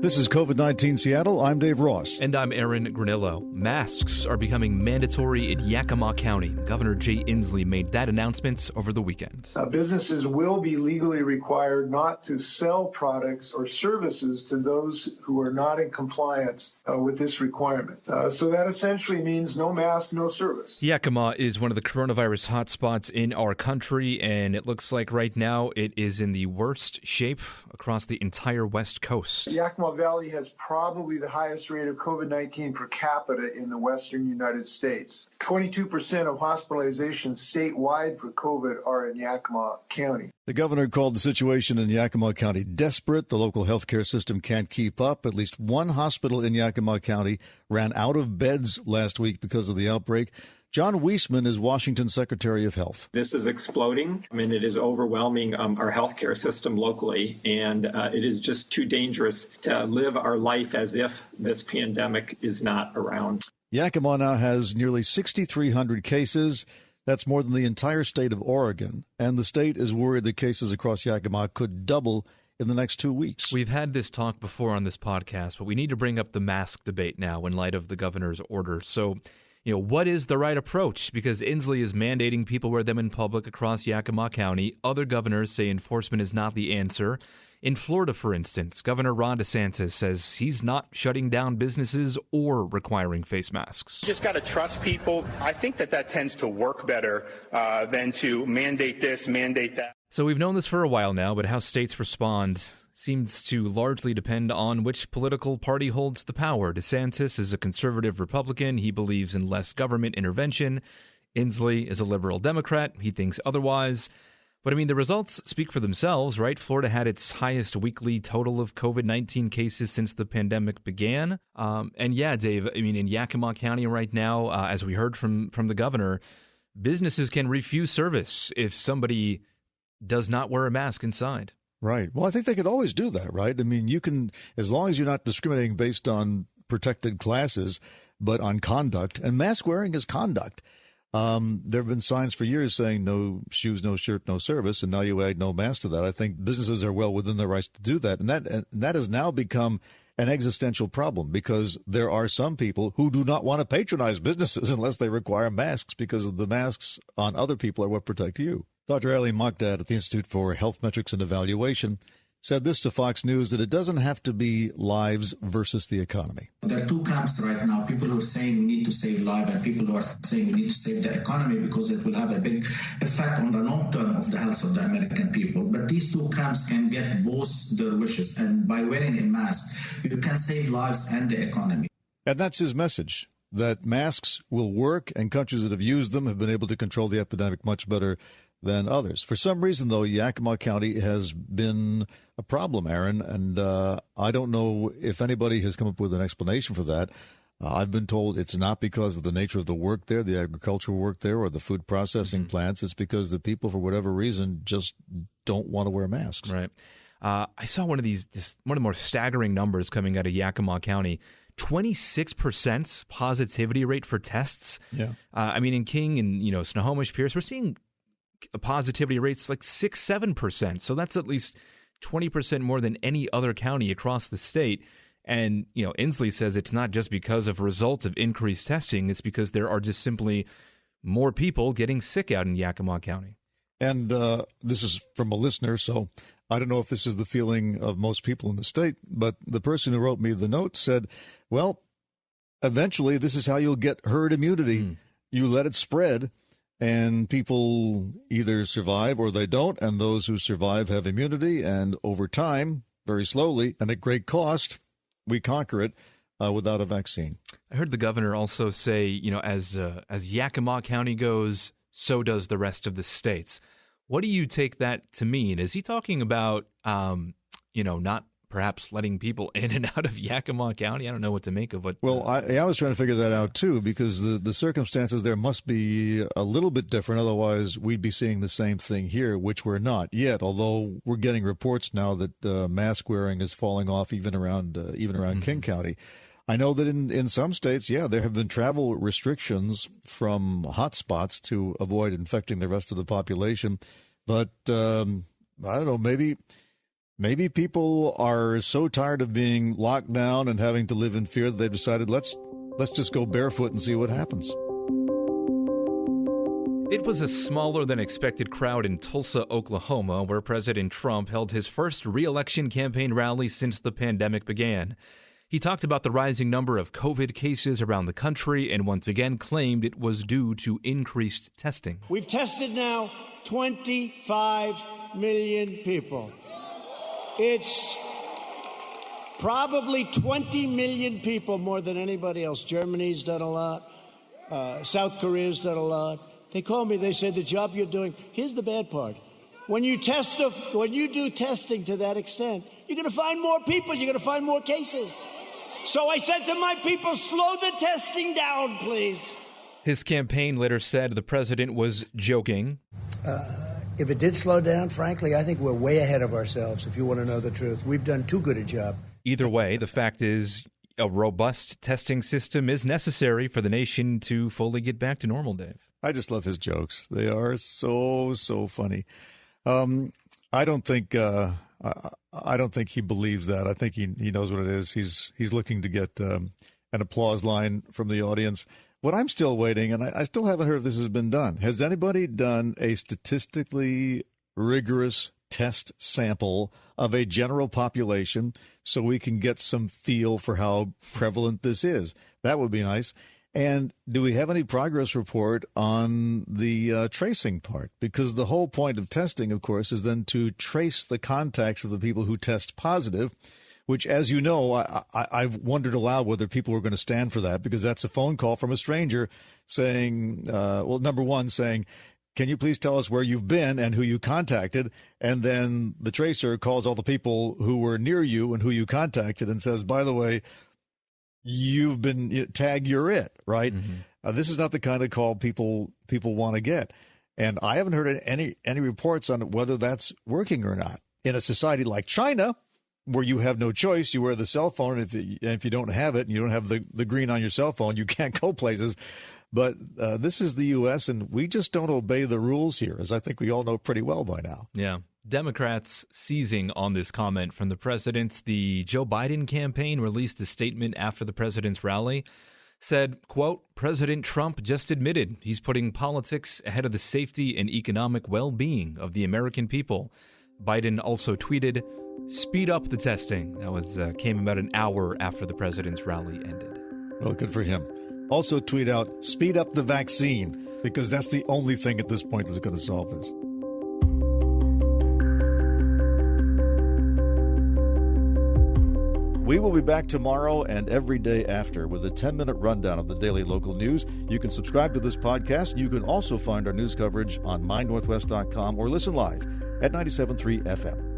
This is COVID-19 Seattle. I'm Dave Ross. And I'm Aaron Granillo. Masks are becoming mandatory in Yakima County. Governor Jay Inslee made that announcement over the weekend. Businesses will be legally required not to sell products or services to those who are not in compliance with this requirement. So that essentially means no mask, no service. Yakima is one of the coronavirus hotspots in our country, and it looks like right now it is in the worst shape across the entire West Coast. Yakima Valley has probably the highest rate of COVID-19 per capita in the western United States. 22% of hospitalizations statewide for COVID are in Yakima County. The governor called the situation in Yakima County desperate. The local healthcare system can't keep up. At least one hospital in Yakima County ran out of beds last week because of the outbreak. John Weisman is Washington Secretary of Health. This is exploding. I mean, it is overwhelming our healthcare system locally, and it is just too dangerous to live our life as if this pandemic is not around. Yakima now has nearly 6,300 cases. That's more than the entire state of Oregon, and the state is worried that cases across Yakima could double in the next 2 weeks. We've had this talk before on this podcast, but we need to bring up the mask debate now in light of the governor's order. So, what is the right approach? Because Inslee is mandating people wear them in public across Yakima County. Other governors say enforcement is not the answer. In Florida, for instance, Governor Ron DeSantis says he's not shutting down businesses or requiring face masks. You just got to trust people. I think that tends to work better than to mandate this, mandate that. So we've known this for a while now, but how states respond seems to largely depend on which political party holds the power. DeSantis is a conservative Republican. He believes in less government intervention. Inslee is a liberal Democrat. He thinks otherwise. But, the results speak for themselves, right? Florida had its highest weekly total of COVID-19 cases since the pandemic began. And yeah, Dave, in Yakima County right now, as we heard from the governor, businesses can refuse service if somebody does not wear a mask inside. Right. Well, I think they could always do that, right? You can, as long as you're not discriminating based on protected classes, but on conduct, and mask wearing is conduct. There have been signs for years saying no shoes, no shirt, no service, and now you add no mask to that. I think businesses are well within their rights to do that, and that has now become an existential problem because there are some people who do not want to patronize businesses unless they require masks because the masks on other people are what protect you. Dr. Ali Makdad at the Institute for Health Metrics and Evaluation said this to Fox News, that it doesn't have to be lives versus the economy. There are two camps right now, people who are saying we need to save lives and people who are saying we need to save the economy because it will have a big effect on the long term of the health of the American people. But these two camps can get both their wishes, and by wearing a mask, you can save lives and the economy. And that's his message, that masks will work, and countries that have used them have been able to control the epidemic much better than others. For some reason, though, Yakima County has been a problem, Aaron, and I don't know if anybody has come up with an explanation for that. I've been told it's not because of the nature of the work there, the agricultural work there, or the food processing plants. It's because the people, for whatever reason, just don't want to wear masks. Right. I saw one of the more staggering numbers coming out of Yakima County. 26% positivity rate for tests. Yeah. In King and, Snohomish, Pierce, we're seeing positivity rates like 6-7%. So that's at least 20% more than any other county across the state. And, Inslee says it's not just because of results of increased testing. It's because there are just simply more people getting sick out in Yakima County. And this is from a listener, so I don't know if this is the feeling of most people in the state, but the person who wrote me the note said, well, eventually this is how you'll get herd immunity. You let it spread, and people either survive or they don't, and those who survive have immunity, and over time, very slowly, and at great cost, we conquer it without a vaccine. I heard the governor also say, as Yakima County goes, so does the rest of the states. What do you take that to mean? Is he talking about, not perhaps letting people in and out of Yakima County? I don't know what to make of it. Well, I was trying to figure that out, too, because the circumstances there must be a little bit different. Otherwise, we'd be seeing the same thing here, which we're not yet, although we're getting reports now that mask wearing is falling off even around King County. I know that in some states, there have been travel restrictions from hot spots to avoid infecting the rest of the population. But I don't know, maybe maybe people are so tired of being locked down and having to live in fear that they've decided let's just go barefoot and see what happens. It was a smaller than expected crowd in Tulsa, Oklahoma, where President Trump held his first re-election campaign rally since the pandemic began. He talked about the rising number of COVID cases around the country and once again claimed it was due to increased testing. We've tested now 25 million people. It's probably 20 million people more than anybody else. Germany's done a lot. South Korea's done a lot. They call me, they say, the job you're doing. Here's the bad part. When you do testing to that extent, you're going to find more people. You're going to find more cases. So I said to my people, slow the testing down, please. His campaign later said the president was joking. If it did slow down, frankly, I think we're way ahead of ourselves, if you want to know the truth. We've done too good a job. Either way, the fact is a robust testing system is necessary for the nation to fully get back to normal, Dave. I just love his jokes. They are so funny. I don't think he believes that. I think he knows what it is. He's looking to get an applause line from the audience. What I'm still waiting, and I still haven't heard if this has been done. Has anybody done a statistically rigorous test sample of a general population so we can get some feel for how prevalent this is? That would be nice. And do we have any progress report on the tracing part? Because the whole point of testing, of course, is then to trace the contacts of the people who test positive, which, as you know, I've wondered aloud whether people were going to stand for that, because that's a phone call from a stranger saying, number one, saying, can you please tell us where you've been and who you contacted? And then the tracer calls all the people who were near you and who you contacted and says, by the way, you've been tagged, you're it, right? Mm-hmm. This is not the kind of call people want to get. And I haven't heard any reports on whether that's working or not. In a society like China, where you have no choice, you wear the cell phone. If you don't have it and you don't have the green on your cell phone, you can't go places. But this is the U.S., and we just don't obey the rules here, as I think we all know pretty well by now. Yeah. Democrats seizing on this comment from the president. The Joe Biden campaign released a statement after the president's rally, said, quote, President Trump just admitted he's putting politics ahead of the safety and economic well-being of the American people. Biden also tweeted, speed up the testing. That came about an hour after the president's rally ended. Well, good for him. Also tweet out, speed up the vaccine, because that's the only thing at this point that's going to solve this. We will be back tomorrow and every day after with a 10-minute rundown of the daily local news. You can subscribe to this podcast. You can also find our news coverage on mynorthwest.com or listen live at 97.3 FM.